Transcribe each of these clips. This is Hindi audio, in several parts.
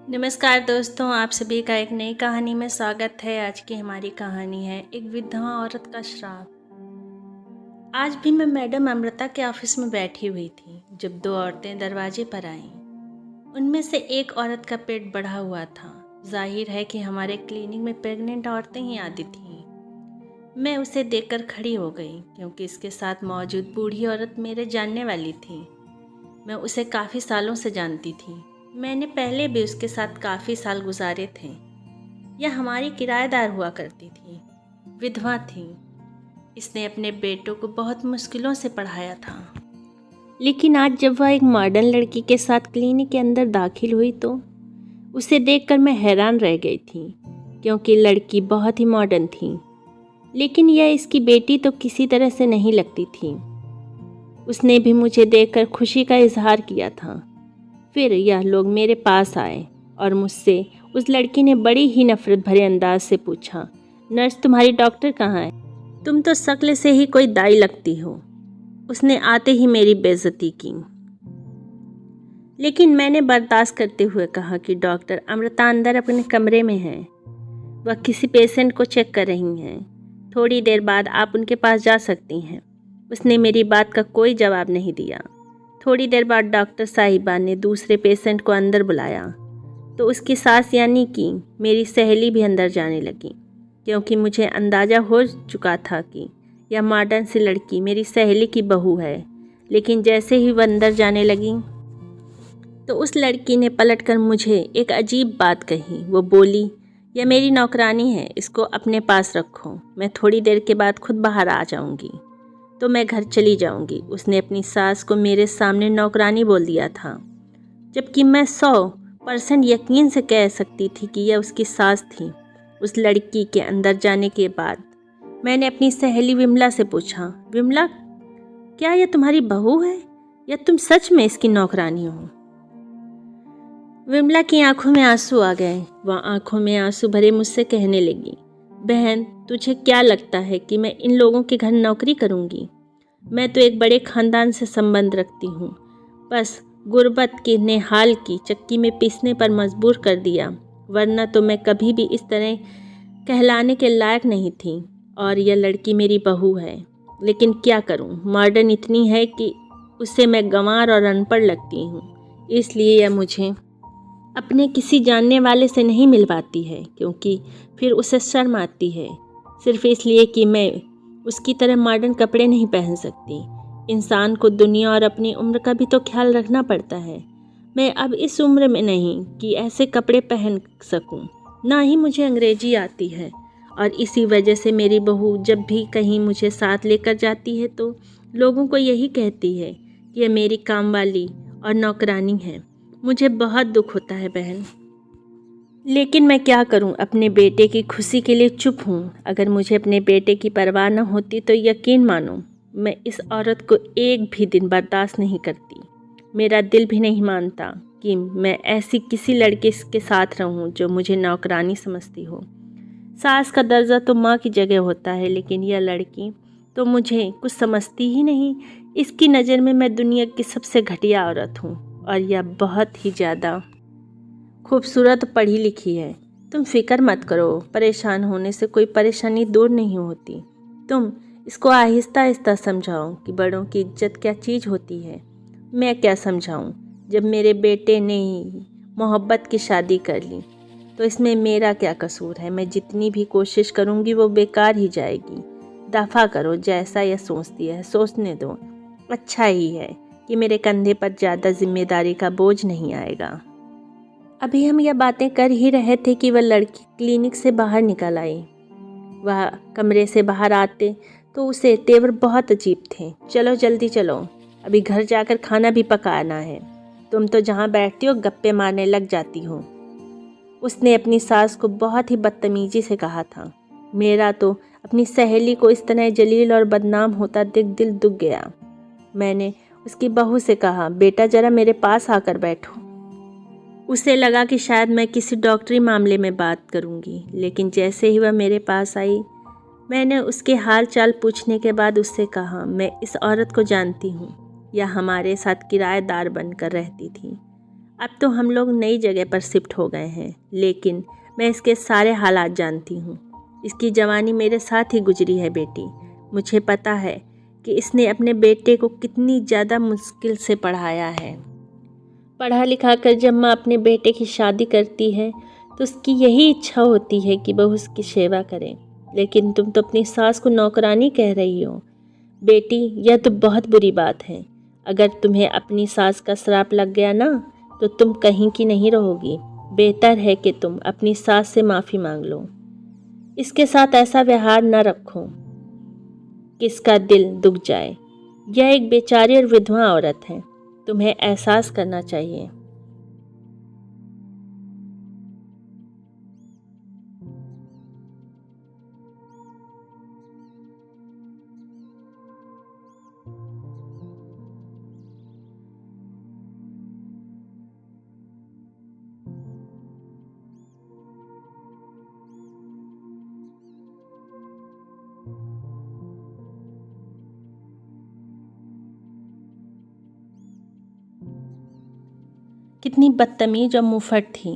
नमस्कार दोस्तों, आप सभी का एक नई कहानी में स्वागत है। आज की हमारी कहानी है एक विधवा औरत का श्राप। आज भी मैं मैडम अमृता के ऑफिस में बैठी हुई थी जब दो औरतें दरवाजे पर आईं। उनमें से एक औरत का पेट बढ़ा हुआ था। जाहिर है कि हमारे क्लिनिक में प्रेग्नेंट औरतें ही आती थीं। मैं उसे देखकर खड़ी हो गई क्योंकि इसके साथ मौजूद बूढ़ी औरत मेरे जानने वाली थी। मैं उसे काफ़ी सालों से जानती थी। मैंने पहले भी उसके साथ काफ़ी साल गुजारे थे। यह हमारी किराएदार हुआ करती थी, विधवा थी। इसने अपने बेटों को बहुत मुश्किलों से पढ़ाया था। लेकिन आज जब वह एक मॉडर्न लड़की के साथ क्लिनिक के अंदर दाखिल हुई तो उसे देखकर मैं हैरान रह गई थी, क्योंकि लड़की बहुत ही मॉडर्न थी। लेकिन यह इसकी बेटी तो किसी तरह से नहीं लगती थी। उसने भी मुझे देखकर खुशी का इजहार किया था। फिर यह लोग मेरे पास आए और मुझसे उस लड़की ने बड़ी ही नफरत भरे अंदाज से पूछा, नर्स तुम्हारी डॉक्टर कहाँ है? तुम तो शक्ल से ही कोई दाई लगती हो। उसने आते ही मेरी बेइज्जती की। लेकिन मैंने बर्दाश्त करते हुए कहा कि डॉक्टर अमृता अंदर अपने कमरे में है। वह किसी पेशेंट को चेक कर रही हैं। थोड़ी देर बाद आप उनके पास जा सकती हैं। उसने मेरी बात का कोई जवाब नहीं दिया। थोड़ी देर बाद डॉक्टर साहिबा ने दूसरे पेशेंट को अंदर बुलाया तो उसकी सास यानी कि मेरी सहेली भी अंदर जाने लगी, क्योंकि मुझे अंदाज़ा हो चुका था कि यह मॉडर्न सी लड़की मेरी सहेली की बहू है। लेकिन जैसे ही वह अंदर जाने लगी तो उस लड़की ने पलटकर मुझे एक अजीब बात कही। वो बोली, यह मेरी नौकरानी है, इसको अपने पास रखो। मैं थोड़ी देर के बाद खुद बाहर आ जाऊंगी तो मैं घर चली जाऊंगी। उसने अपनी सास को मेरे सामने नौकरानी बोल दिया था, जबकि मैं 100% यकीन से कह सकती थी कि यह उसकी सास थी। उस लड़की के अंदर जाने के बाद मैंने अपनी सहेली विमला से पूछा, विमला, क्या यह तुम्हारी बहू है या तुम सच में इसकी नौकरानी हो? विमला की आंखों में आंसू आ गए। वह आंखों में आंसू भरे मुझसे कहने लगी, बहन, तुझे क्या लगता है कि मैं इन लोगों के घर नौकरी करूंगी? मैं तो एक बड़े खानदान से संबंध रखती हूँ। बस गुर्बत की ने हाल की चक्की में पीसने पर मजबूर कर दिया, वरना तो मैं कभी भी इस तरह कहलाने के लायक नहीं थी। और यह लड़की मेरी बहू है। लेकिन क्या करूँ, मॉडर्न इतनी है कि उससे मैं गंवार और अनपढ़ लगती हूँ। इसलिए यह मुझे अपने किसी जानने वाले से नहीं मिलवाती है, क्योंकि फिर उसे शर्म आती है, सिर्फ इसलिए कि मैं उसकी तरह मॉडर्न कपड़े नहीं पहन सकती। इंसान को दुनिया और अपनी उम्र का भी तो ख्याल रखना पड़ता है। मैं अब इस उम्र में नहीं कि ऐसे कपड़े पहन सकूं। ना ही मुझे अंग्रेजी आती है, और इसी वजह से मेरी बहू जब भी कहीं मुझे साथ लेकर जाती है तो लोगों को यही कहती है कि यह मेरी काम वाली और नौकरानी है। मुझे बहुत दुख होता है बहन, लेकिन मैं क्या करूं, अपने बेटे की खुशी के लिए चुप हूं। अगर मुझे अपने बेटे की परवाह न होती तो यकीन मानो मैं इस औरत को एक भी दिन बर्दाश्त नहीं करती। मेरा दिल भी नहीं मानता कि मैं ऐसी किसी लड़के के साथ रहूं जो मुझे नौकरानी समझती हो। सास का दर्जा तो माँ की जगह होता है, लेकिन यह लड़की तो मुझे कुछ समझती ही नहीं। इसकी नज़र में मैं दुनिया की सबसे घटिया औरत हूँ, और यह बहुत ही ज़्यादा खूबसूरत पढ़ी लिखी है। तुम फिक्र मत करो, परेशान होने से कोई परेशानी दूर नहीं होती। तुम इसको आहिस्ता आहिस्ता समझाओ कि बड़ों की इज्जत क्या चीज़ होती है। मैं क्या समझाऊं, जब मेरे बेटे ने ही मोहब्बत की शादी कर ली तो इसमें मेरा क्या कसूर है? मैं जितनी भी कोशिश करूंगी वो बेकार ही जाएगी। दफ़ा करो, जैसा यह सोचती है सोचने दो। अच्छा ही है कि मेरे कंधे पर ज़्यादा जिम्मेदारी का बोझ नहीं आएगा। अभी हम यह बातें कर ही रहे थे कि वह लड़की क्लिनिक से बाहर निकल आई। वह कमरे से बाहर आते तो उसे तेवर बहुत अजीब थे। चलो जल्दी चलो, अभी घर जाकर खाना भी पकाना है। तुम तो जहाँ बैठती हो गप्पे मारने लग जाती हो। उसने अपनी सास को बहुत ही बदतमीजी से कहा था। मेरा तो अपनी सहेली को इस तरह जलील और बदनाम होता देख दिल दुख गया। मैंने उसकी बहू से कहा, बेटा जरा मेरे पास आकर बैठो। उसे लगा कि शायद मैं किसी डॉक्टरी मामले में बात करूंगी, लेकिन जैसे ही वह मेरे पास आई मैंने उसके हाल चाल पूछने के बाद उससे कहा, मैं इस औरत को जानती हूँ। यह हमारे साथ किराएदार बनकर रहती थी अब तो हम लोग नई जगह पर शिफ्ट हो गए हैं, लेकिन मैं इसके सारे हालात जानती हूँ। इसकी जवानी मेरे साथ ही गुजरी है बेटी। मुझे पता है कि इसने अपने बेटे को कितनी ज़्यादा मुश्किल से पढ़ाया है। पढ़ा लिखा कर जब माँ अपने बेटे की शादी करती है तो उसकी यही इच्छा होती है कि बहू उसकी सेवा करे, लेकिन तुम तो अपनी सास को नौकरानी कह रही हो। बेटी, यह तो बहुत बुरी बात है। अगर तुम्हें अपनी सास का श्राप लग गया ना, तो तुम कहीं की नहीं रहोगी। बेहतर है कि तुम अपनी सास से माफ़ी मांग लो। इसके साथ ऐसा व्यवहार न रखो कि इसका दिल दुख जाए। यह एक बेचारी और विधवा औरत है। तुम्हें एहसास करना चाहिए। कितनी बदतमीज और मुंहफट थी।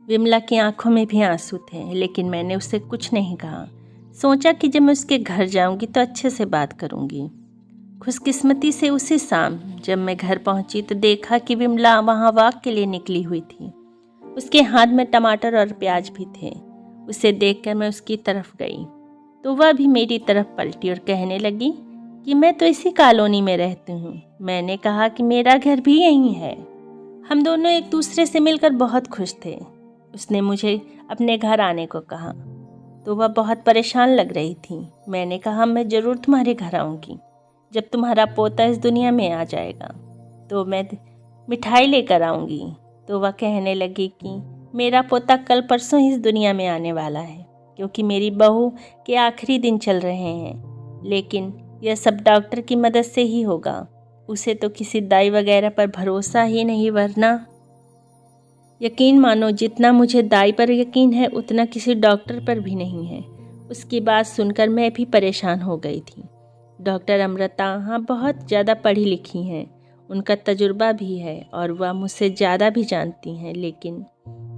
विमला की आंखों में भी आंसू थे, लेकिन मैंने उससे कुछ नहीं कहा। सोचा कि जब मैं उसके घर जाऊंगी तो अच्छे से बात करूंगी। खुशकिस्मती से उसी शाम जब मैं घर पहुंची तो देखा कि विमला वहां वॉक के लिए निकली हुई थी। उसके हाथ में टमाटर और प्याज भी थे। उसे देखकर मैं उसकी तरफ गई तो वह भी मेरी तरफ पलटी और कहने लगी कि मैं तो इसी कॉलोनी में रहती हूँ। मैंने कहा कि मेरा घर भी यहीं है। हम दोनों एक दूसरे से मिलकर बहुत खुश थे। उसने मुझे अपने घर आने को कहा तो वह बहुत परेशान लग रही थी। मैंने कहा मैं ज़रूर तुम्हारे घर आऊँगी। जब तुम्हारा पोता इस दुनिया में आ जाएगा तो मैं मिठाई लेकर आऊँगी। तो वह कहने लगी कि मेरा पोता कल परसों ही इस दुनिया में आने वाला है, क्योंकि मेरी बहू के आखिरी दिन चल रहे हैं। लेकिन यह सब डॉक्टर की मदद से ही होगा। उसे तो किसी दाई वगैरह पर भरोसा ही नहीं, वरना यकीन मानो जितना मुझे दाई पर यकीन है उतना किसी डॉक्टर पर भी नहीं है। उसकी बात सुनकर मैं भी परेशान हो गई थी। डॉक्टर अमृता हाँ बहुत ज़्यादा पढ़ी लिखी हैं, उनका तजुर्बा भी है और वह मुझसे ज़्यादा भी जानती हैं, लेकिन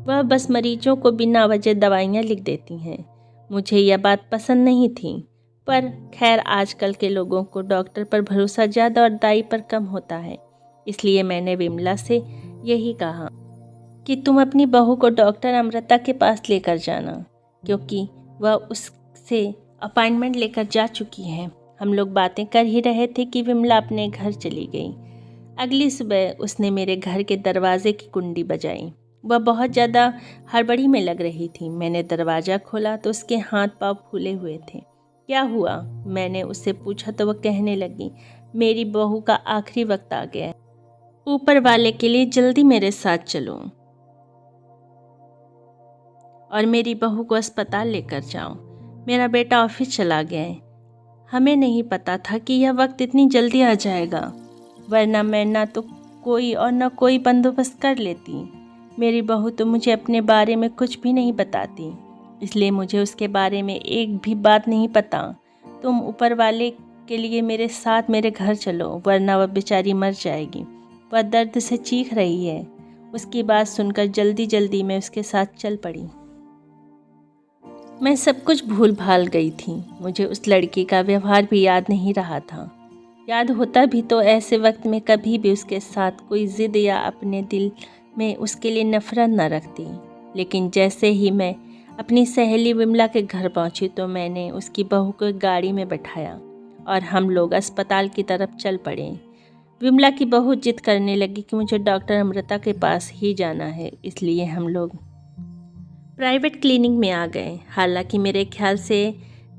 वह बस मरीजों को बिना वजह दवाइयाँ लिख देती हैं। मुझे यह बात पसंद नहीं थी, पर खैर आजकल के लोगों को डॉक्टर पर भरोसा ज़्यादा और दाई पर कम होता है। इसलिए मैंने विमला से यही कहा कि तुम अपनी बहू को डॉक्टर अमृता के पास लेकर जाना, क्योंकि वह उससे अपॉइंटमेंट लेकर जा चुकी है। हम लोग बातें कर ही रहे थे कि विमला अपने घर चली गई। अगली सुबह उसने मेरे घर के दरवाजे की कुंडी बजाई। वह बहुत ज़्यादा हड़बड़ी में लग रही थी। मैंने दरवाज़ा खोला तो उसके हाथ पाँव फूले हुए थे। क्या हुआ? मैंने उससे पूछा तो वह कहने लगी, मेरी बहू का आखिरी वक्त आ गया है। ऊपर वाले के लिए जल्दी मेरे साथ चलो और मेरी बहू को अस्पताल लेकर जाओ। मेरा बेटा ऑफिस चला गया है। हमें नहीं पता था कि यह वक्त इतनी जल्दी आ जाएगा, वरना मैं ना तो कोई और न कोई बंदोबस्त कर लेती। मेरी बहू तो मुझे अपने बारे में कुछ भी नहीं बताती, इसलिए मुझे उसके बारे में एक भी बात नहीं पता। तुम ऊपर वाले के लिए मेरे साथ मेरे घर चलो, वरना वह बेचारी मर जाएगी। वह दर्द से चीख रही है। उसकी बात सुनकर जल्दी जल्दी मैं उसके साथ चल पड़ी। मैं सब कुछ भूल भाल गई थी। मुझे उस लड़की का व्यवहार भी याद नहीं रहा था। याद होता भी तो ऐसे वक्त में कभी भी उसके साथ कोई ज़िद या अपने दिल में उसके लिए नफरत न रखती। लेकिन जैसे ही मैं अपनी सहेली विमला के घर पहुंची तो मैंने उसकी बहू को एक गाड़ी में बैठाया और हम लोग अस्पताल की तरफ चल पड़े। विमला की बहू जिद करने लगी कि मुझे डॉक्टर अमृता के पास ही जाना है, इसलिए हम लोग प्राइवेट क्लिनिक में आ गए। हालांकि मेरे ख्याल से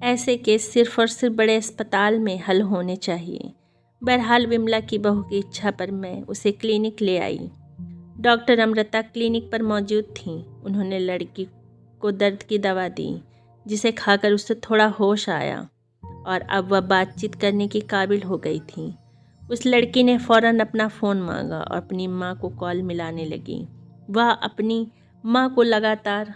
ऐसे केस सिर्फ और सिर्फ बड़े अस्पताल में हल होने चाहिए। बहरहाल विमला की बहू की इच्छा पर मैं उसे क्लिनिक ले आई। डॉक्टर अमृता क्लिनिक पर मौजूद थी। उन्होंने लड़की को दर्द की दवा दी, जिसे खाकर उसे थोड़ा होश आया और अब वह बातचीत करने की काबिल हो गई थी। उस लड़की ने फ़ौरन अपना फ़ोन मांगा और अपनी माँ को कॉल मिलाने लगी। वह अपनी माँ को लगातार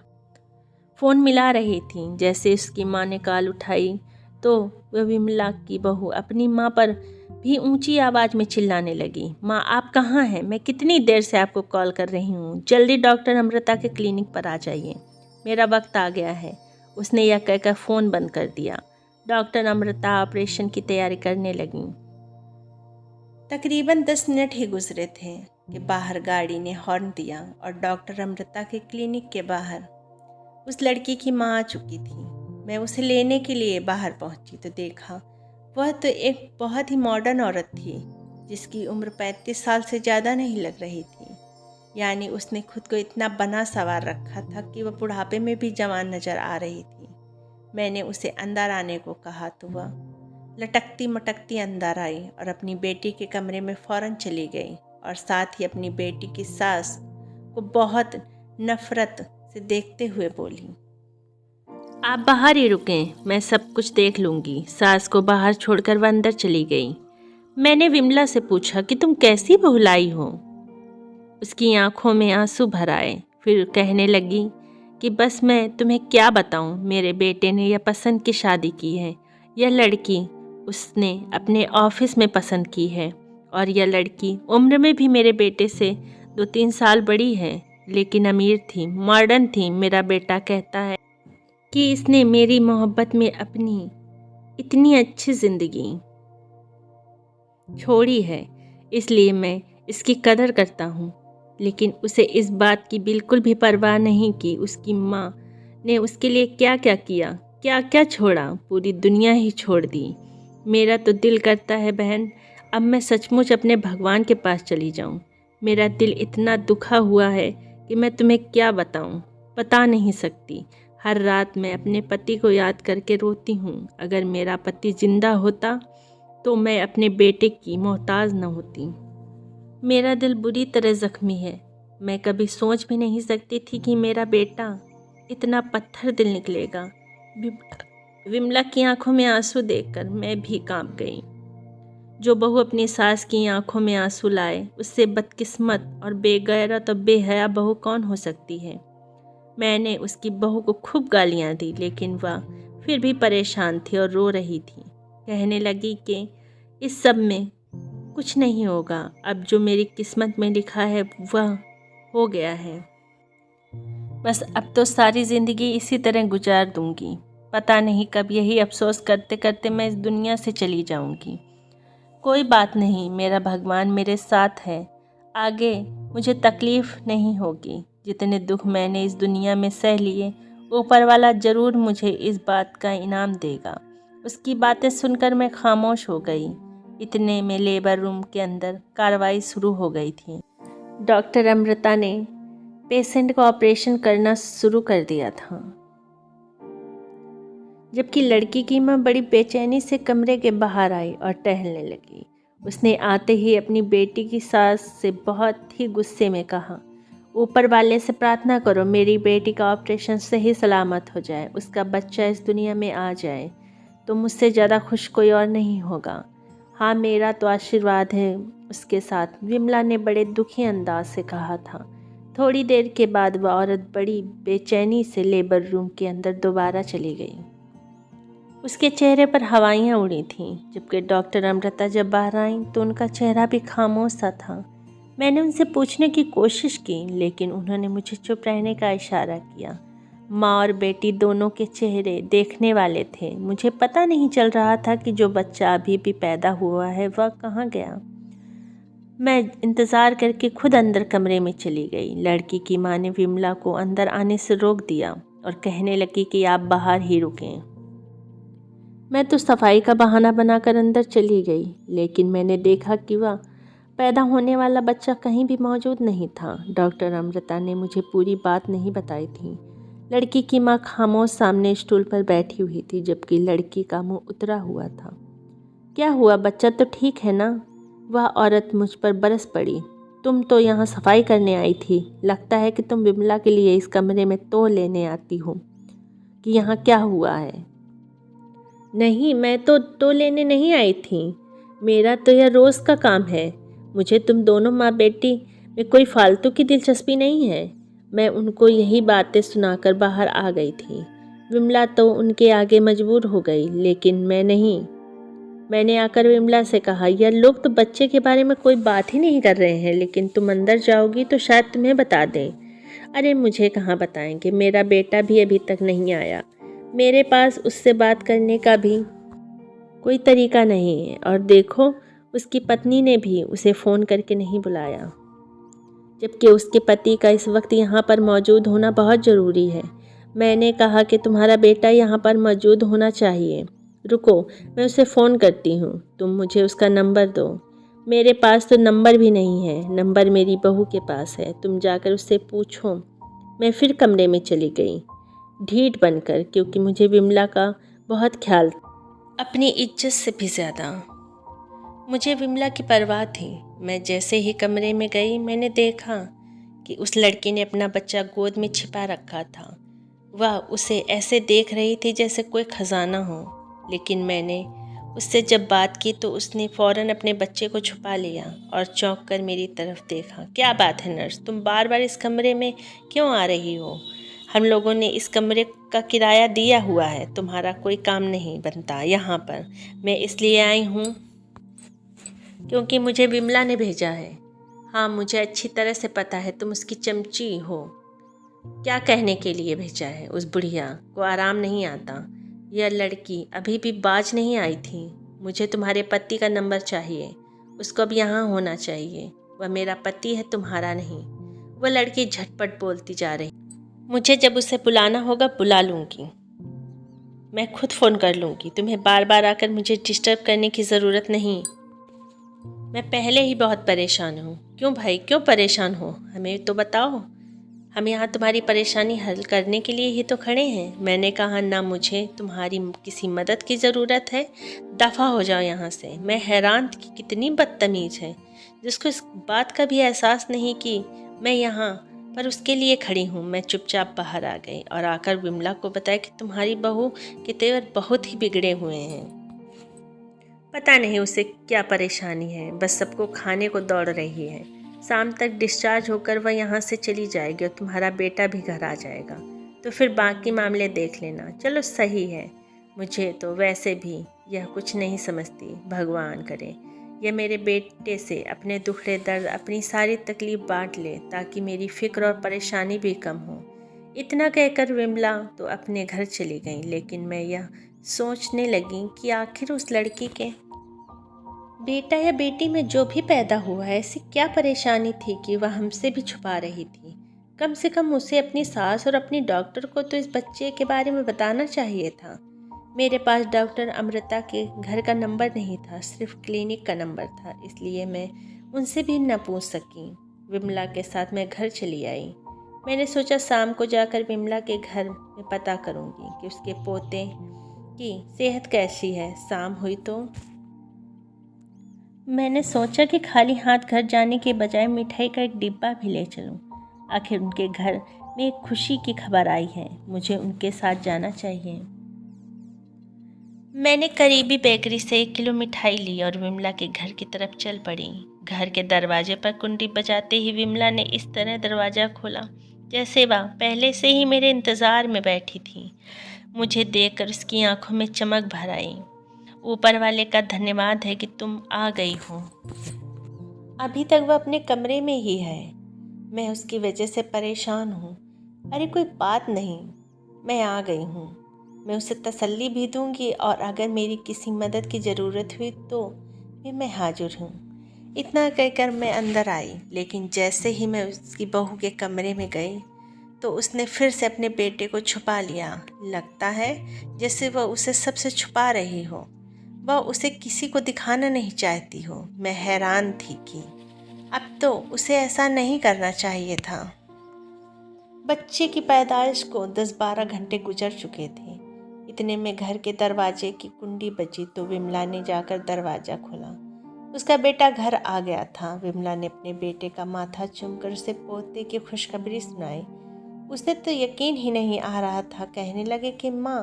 फ़ोन मिला रही थी। जैसे उसकी माँ ने कॉल उठाई तो वह विमला की बहू अपनी माँ पर भी ऊंची आवाज़ में चिल्लाने लगी, माँ आप कहाँ हैं? मैं कितनी देर से आपको कॉल कर रही हूँ। जल्दी डॉक्टर अमृता के क्लिनिक पर आ जाइए, मेरा वक्त आ गया है। उसने यह कहकर फ़ोन बंद कर दिया। डॉक्टर अमृता ऑपरेशन की तैयारी करने लगीं। तकरीबन 10 मिनट ही गुजरे थे कि बाहर गाड़ी ने हॉर्न दिया और डॉक्टर अमृता के क्लिनिक के बाहर उस लड़की की माँ आ चुकी थी। मैं उसे लेने के लिए बाहर पहुंची तो देखा वह तो एक बहुत ही मॉडर्न औरत थी जिसकी उम्र 35 साल से ज़्यादा नहीं लग रही थी। यानी उसने खुद को इतना बना सवार रखा था कि वह बुढ़ापे में भी जवान नज़र आ रही थी। मैंने उसे अंदर आने को कहा तो वह लटकती मटकती अंदर आई और अपनी बेटी के कमरे में फ़ौरन चली गई और साथ ही अपनी बेटी की सास को बहुत नफ़रत से देखते हुए बोली, आप बाहर ही रुकें, मैं सब कुछ देख लूँगी। सास को बाहर छोड़कर वह अंदर चली गई। मैंने विमला से पूछा कि तुम कैसी बहुलाई हो? उसकी आंखों में आंसू भर आए। फिर कहने लगी कि बस मैं तुम्हें क्या बताऊं, मेरे बेटे ने यह पसंद की शादी की है। यह लड़की उसने अपने ऑफिस में पसंद की है और यह लड़की उम्र में भी मेरे बेटे से 2-3 साल बड़ी है, लेकिन अमीर थी, मॉडर्न थी। मेरा बेटा कहता है कि इसने मेरी मोहब्बत में अपनी इतनी अच्छी ज़िंदगी छोड़ी है, इसलिए मैं इसकी कदर करता हूँ। लेकिन उसे इस बात की बिल्कुल भी परवाह नहीं कि उसकी माँ ने उसके लिए क्या क्या किया, क्या क्या छोड़ा, पूरी दुनिया ही छोड़ दी। मेरा तो दिल करता है बहन, अब मैं सचमुच अपने भगवान के पास चली जाऊँ। मेरा दिल इतना दुखा हुआ है कि मैं तुम्हें क्या बताऊँ, बता नहीं सकती। हर रात मैं अपने पति को याद करके रोती हूँ। अगर मेरा पति जिंदा होता तो मैं अपने बेटे की मोहताज न होती। मेरा दिल बुरी तरह ज़ख्मी है। मैं कभी सोच भी नहीं सकती थी कि मेरा बेटा इतना पत्थर दिल निकलेगा। विमला की आंखों में आंसू देखकर मैं भी कांप गई। जो बहू अपनी सास की आंखों में आंसू लाए, उससे बदकिस्मत और बेगैरत और बेहया बहू कौन हो सकती है। मैंने उसकी बहू को खूब गालियां दी, लेकिन वह फिर भी परेशान थी और रो रही थी। कहने लगी कि इस सब में कुछ नहीं होगा, अब जो मेरी किस्मत में लिखा है वह हो गया है। बस अब तो सारी ज़िंदगी इसी तरह गुजार दूंगी। पता नहीं कब यही अफसोस करते करते मैं इस दुनिया से चली जाऊंगी। कोई बात नहीं, मेरा भगवान मेरे साथ है। आगे मुझे तकलीफ़ नहीं होगी। जितने दुख मैंने इस दुनिया में सह लिए, ऊपर वाला ज़रूर मुझे इस बात का इनाम देगा। उसकी बातें सुनकर मैं खामोश हो गई। इतने में लेबर रूम के अंदर कार्रवाई शुरू हो गई थी। डॉक्टर अमृता ने पेशेंट का ऑपरेशन करना शुरू कर दिया था, जबकि लड़की की मां बड़ी बेचैनी से कमरे के बाहर आई और टहलने लगी। उसने आते ही अपनी बेटी की सास से बहुत ही गुस्से में कहा, ऊपर वाले से प्रार्थना करो मेरी बेटी का ऑपरेशन सही सलामत हो जाए, उसका बच्चा इस दुनिया में आ जाए तो मुझसे ज़्यादा खुश कोई और नहीं होगा। हाँ, मेरा तो आशीर्वाद है उसके साथ, विमला ने बड़े दुखी अंदाज से कहा था। थोड़ी देर के बाद वह औरत बड़ी बेचैनी से लेबर रूम के अंदर दोबारा चली गई। उसके चेहरे पर हवाइयाँ उड़ी थीं। जबकि डॉक्टर अमृता जब बाहर आईं तो उनका चेहरा भी खामोश सा था। मैंने उनसे पूछने की कोशिश की, लेकिन उन्होंने मुझे चुप रहने का इशारा किया। माँ और बेटी दोनों के चेहरे देखने वाले थे। मुझे पता नहीं चल रहा था कि जो बच्चा अभी भी पैदा हुआ है वह कहाँ गया। मैं इंतज़ार करके खुद अंदर कमरे में चली गई। लड़की की माँ ने विमला को अंदर आने से रोक दिया और कहने लगी कि आप बाहर ही रुकें। मैं तो सफाई का बहाना बनाकर अंदर चली गई, लेकिन मैंने देखा कि वह पैदा होने वाला बच्चा कहीं भी मौजूद नहीं था। डॉक्टर अमृता ने मुझे पूरी बात नहीं बताई थी। लड़की की माँ खामोश सामने स्टूल पर बैठी हुई थी, जबकि लड़की का मुंह उतरा हुआ था। क्या हुआ, बच्चा तो ठीक है ना? वह औरत मुझ पर बरस पड़ी। तुम तो यहाँ सफाई करने आई थी, लगता है कि तुम विमला के लिए इस कमरे में तो लेने आती हो कि यहाँ क्या हुआ है। नहीं, मैं तो लेने नहीं आई थी, मेरा तो यह रोज़ का काम है। मुझे तुम दोनों माँ बेटी में कोई फालतू की दिलचस्पी नहीं है। मैं उनको यही बातें सुनाकर बाहर आ गई थी। विमला तो उनके आगे मजबूर हो गई, लेकिन मैं नहीं। मैंने आकर विमला से कहा, यह लोग तो बच्चे के बारे में कोई बात ही नहीं कर रहे हैं, लेकिन तुम अंदर जाओगी तो शायद तुम्हें बता दें। अरे मुझे कहाँ बताएंगे, मेरा बेटा भी अभी तक नहीं आया। मेरे पास उससे बात करने का भी कोई तरीका नहीं है। और देखो, उसकी पत्नी ने भी उसे फ़ोन करके नहीं बुलाया, जबकि उसके पति का इस वक्त यहाँ पर मौजूद होना बहुत ज़रूरी है। मैंने कहा कि तुम्हारा बेटा यहाँ पर मौजूद होना चाहिए। रुको, मैं उसे फ़ोन करती हूँ, तुम मुझे उसका नंबर दो। मेरे पास तो नंबर भी नहीं है, नंबर मेरी बहू के पास है, तुम जाकर उससे पूछो। मैं फिर कमरे में चली गई, ढीठ बनकर, क्योंकि मुझे विमला का बहुत ख्याल, अपनी इज्जत से भी ज़्यादा मुझे विमला की परवाह थी। मैं जैसे ही कमरे में गई, मैंने देखा कि उस लड़की ने अपना बच्चा गोद में छिपा रखा था। वह उसे ऐसे देख रही थी जैसे कोई खजाना हो। लेकिन मैंने उससे जब बात की तो उसने फ़ौरन अपने बच्चे को छुपा लिया और चौंक कर मेरी तरफ देखा। क्या बात है नर्स, तुम बार बार इस कमरे में क्यों आ रही हो? हम लोगों ने इस कमरे का किराया दिया हुआ है, तुम्हारा कोई काम नहीं बनता यहाँ पर। मैं इसलिए आई हूँ क्योंकि मुझे विमला ने भेजा है। हाँ, मुझे अच्छी तरह से पता है तुम उसकी चमची हो। क्या कहने के लिए भेजा है? उस बुढ़िया को आराम नहीं आता। यह लड़की अभी भी बाज नहीं आई थी। मुझे तुम्हारे पति का नंबर चाहिए, उसको अब यहाँ होना चाहिए। वह मेरा पति है, तुम्हारा नहीं। वह लड़की झटपट बोलती जा रही। मुझे जब उसे बुलाना होगा बुला लूँगी, मैं खुद फ़ोन कर लूँगी। तुम्हें बार बार आकर मुझे डिस्टर्ब करने की ज़रूरत नहीं। मैं पहले ही बहुत परेशान हूँ। क्यों भाई, क्यों परेशान हो? हमें तो बताओ। हम यहाँ तुम्हारी परेशानी हल करने के लिए ही तो खड़े हैं। मैंने कहा ना, मुझे तुम्हारी किसी मदद की ज़रूरत है, दफ़ा हो जाओ यहाँ से। मैं हैरान कि कितनी बदतमीज़ है, जिसको इस बात का भी एहसास नहीं कि मैं यहाँ पर उसके लिए खड़ी हूँ। मैं चुपचाप बाहर आ गई और आकर विमला को बताया कि तुम्हारी बहू के तेवर बहुत ही बिगड़े हुए हैं। पता नहीं उसे क्या परेशानी है, बस सबको खाने को दौड़ रही है। शाम तक डिस्चार्ज होकर वह यहाँ से चली जाएगी और तुम्हारा बेटा भी घर आ जाएगा, तो फिर बाकी मामले देख लेना। चलो सही है, मुझे तो वैसे भी यह कुछ नहीं समझती। भगवान करे यह मेरे बेटे से अपने दुखड़े दर्द, अपनी सारी तकलीफ़ बांट ले, ताकि मेरी फ़िक्र और परेशानी भी कम हो। इतना कहकर विमला तो अपने घर चली गई, लेकिन मैं यह सोचने लगी कि आखिर उस लड़की के बेटा या बेटी में जो भी पैदा हुआ है, ऐसी क्या परेशानी थी कि वह हमसे भी छुपा रही थी? कम से कम उसे अपनी सास और अपनी डॉक्टर को तो इस बच्चे के बारे में बताना चाहिए था। मेरे पास डॉक्टर अमृता के घर का नंबर नहीं था, सिर्फ क्लिनिक का नंबर था, इसलिए मैं उनसे भी न पूछ सकी। विमला के साथ मैं घर चली आई। मैंने सोचा शाम को जाकर विमला के घर में पता करूंगी कि उसके पोते की सेहत कैसी है। शाम हुई तो मैंने सोचा कि खाली हाथ घर जाने के बजाय मिठाई का एक डिब्बा भी ले चलूं। आखिर उनके घर में एक खुशी की खबर आई है, मुझे उनके साथ जाना चाहिए। मैंने करीबी बेकरी से 1 किलो मिठाई ली और विमला के घर की तरफ चल पड़ी। घर के दरवाजे पर कुंडी बजाते ही विमला ने इस तरह दरवाज़ा खोला जैसे वह पहले से ही मेरे इंतज़ार में बैठी थी। मुझे देखकर उसकी आंखों में चमक भर आई। ऊपर वाले का धन्यवाद है कि तुम आ गई हो। अभी तक वह अपने कमरे में ही है, मैं उसकी वजह से परेशान हूँ। अरे कोई बात नहीं, मैं आ गई हूँ। मैं उसे तसल्ली भी दूंगी और अगर मेरी किसी मदद की ज़रूरत हुई तो भी मैं हाजिर हूँ। इतना कहकर मैं अंदर आई, लेकिन जैसे ही मैं उसकी बहू के कमरे में गई तो उसने फिर से अपने बेटे को छुपा लिया। लगता है जैसे वह उसे सबसे छुपा रही हो, वह उसे किसी को दिखाना नहीं चाहती हो। मैं हैरान थी कि अब तो उसे ऐसा नहीं करना चाहिए था। बच्चे की पैदाइश को 10-12 घंटे गुजर चुके थे। इतने में घर के दरवाजे की कुंडी बजी तो विमला ने जाकर दरवाज़ा खोला। उसका बेटा घर आ गया था। विमला ने अपने बेटे का माथा चूमकर उसे पोते की खुशखबरी सुनाई। उसे तो यकीन ही नहीं आ रहा था। कहने लगे कि माँ,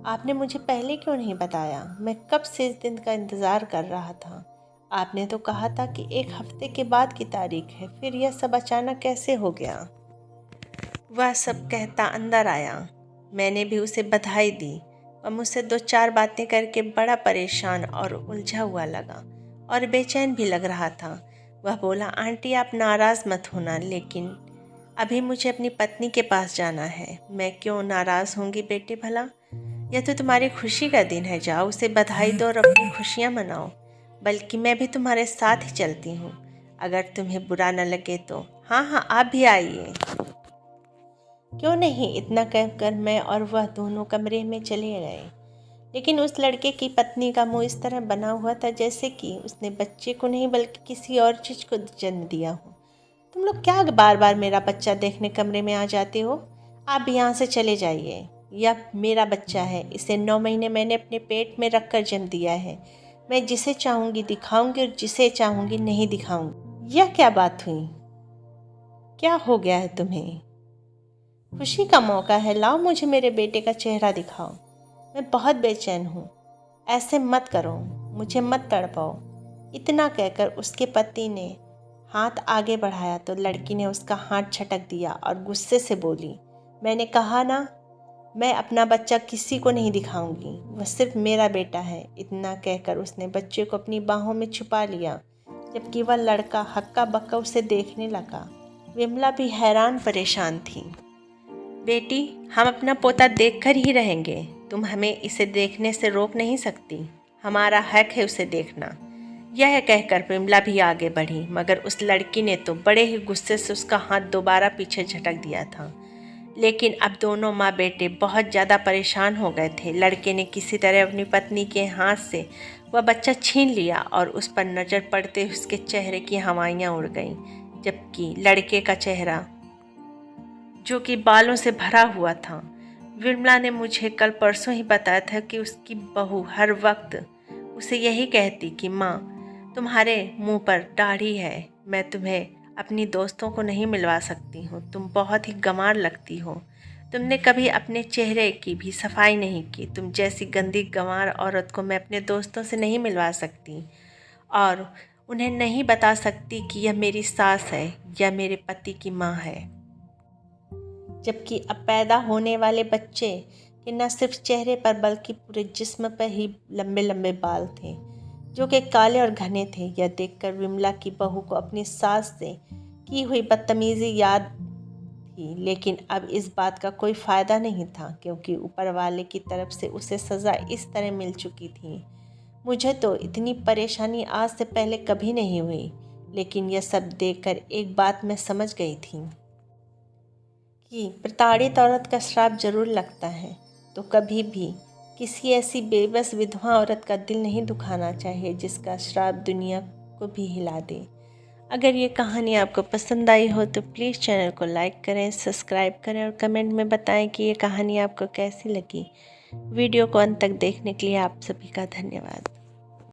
आपने मुझे पहले क्यों नहीं बताया? मैं कब से इस दिन का इंतज़ार कर रहा था। आपने तो कहा था कि 1 हफ्ते के बाद की तारीख है, फिर यह सब अचानक कैसे हो गया? वह सब कहता अंदर आया। मैंने भी उसे बधाई दी। वह मुझसे 2-4 बातें करके बड़ा परेशान और उलझा हुआ लगा और बेचैन भी लग रहा था। वह बोला, आंटी आप नाराज़ मत होना, लेकिन अभी मुझे अपनी पत्नी के पास जाना है। मैं क्यों नाराज़ होंगी बेटे भला? यह तो तुम्हारी खुशी का दिन है, जाओ उसे बधाई दो और अपनी खुशियाँ मनाओ। बल्कि मैं भी तुम्हारे साथ ही चलती हूँ, अगर तुम्हें बुरा न लगे तो। हाँ हाँ, आप भी आइए। क्यों नहीं, इतना कहकर मैं और वह दोनों कमरे में चले गए। लेकिन उस लड़के की पत्नी का मुंह इस तरह बना हुआ था जैसे कि उसने बच्चे को नहीं बल्कि किसी और चीज़ को जन्म दिया हो। तुम लोग क्या बार बार मेरा बच्चा देखने कमरे में आ जाते हो? आप यहाँ से चले जाइए। यह मेरा बच्चा है, इसे 9 महीने मैंने अपने पेट में रख कर जन्म दिया है। मैं जिसे चाहूँगी दिखाऊंगी और जिसे चाहूँगी नहीं दिखाऊंगी। यह क्या बात हुई? क्या हो गया है तुम्हें? खुशी का मौका है, लाओ मुझे मेरे बेटे का चेहरा दिखाओ। मैं बहुत बेचैन हूँ। ऐसे मत करो, मुझे मत तड़पाओ। इतना कहकर उसके पति ने हाथ आगे बढ़ाया तो लड़की ने उसका हाथ झटक दिया और गुस्से से बोली, मैंने कहा ना, मैं अपना बच्चा किसी को नहीं दिखाऊंगी, वह सिर्फ मेरा बेटा है। इतना कहकर उसने बच्चे को अपनी बाहों में छुपा लिया, जबकि वह लड़का हक्का बक्का उसे देखने लगा। विमला भी हैरान परेशान थी। बेटी, हम अपना पोता देखकर ही रहेंगे, तुम हमें इसे देखने से रोक नहीं सकती, हमारा हक है उसे देखना। यह कहकर विमला भी आगे बढ़ी, मगर उस लड़की ने तो बड़े ही गुस्से से उसका हाथ दोबारा पीछे झटक दिया था। लेकिन अब दोनों माँ बेटे बहुत ज़्यादा परेशान हो गए थे। लड़के ने किसी तरह अपनी पत्नी के हाथ से वह बच्चा छीन लिया और उस पर नज़र पड़ते उसके चेहरे की हवाइयाँ उड़ गईं, जबकि लड़के का चेहरा जो कि बालों से भरा हुआ था। विमला ने मुझे कल परसों ही बताया था कि उसकी बहू हर वक्त उसे यही कहती कि माँ, तुम्हारे मुंह पर दाढ़ी है, मैं तुम्हें अपनी दोस्तों को नहीं मिलवा सकती हूँ, तुम बहुत ही गंवार लगती हो, तुमने कभी अपने चेहरे की भी सफाई नहीं की, तुम जैसी गंदी गंवार औरत को मैं अपने दोस्तों से नहीं मिलवा सकती और उन्हें नहीं बता सकती कि यह मेरी सास है या मेरे पति की माँ है। जबकि अब पैदा होने वाले बच्चे के न सिर्फ चेहरे पर बल्कि पूरे जिस्म पर ही लंबे लंबे बाल थे, जो कि काले और घने थे। यह देखकर विमला की बहू को अपनी सास से की हुई बदतमीजी याद थी, लेकिन अब इस बात का कोई फ़ायदा नहीं था, क्योंकि ऊपर वाले की तरफ से उसे सज़ा इस तरह मिल चुकी थी। मुझे तो इतनी परेशानी आज से पहले कभी नहीं हुई, लेकिन यह सब देखकर एक बात मैं समझ गई थी कि प्रताड़ित औरत का श्राप जरूर लगता है, तो कभी भी किसी ऐसी बेबस विधवा औरत का दिल नहीं दुखाना चाहिए जिसका श्राप दुनिया को भी हिला दे। अगर ये कहानी आपको पसंद आई हो तो प्लीज़ चैनल को लाइक करें, सब्सक्राइब करें और कमेंट में बताएं कि ये कहानी आपको कैसी लगी। वीडियो को अंत तक देखने के लिए आप सभी का धन्यवाद।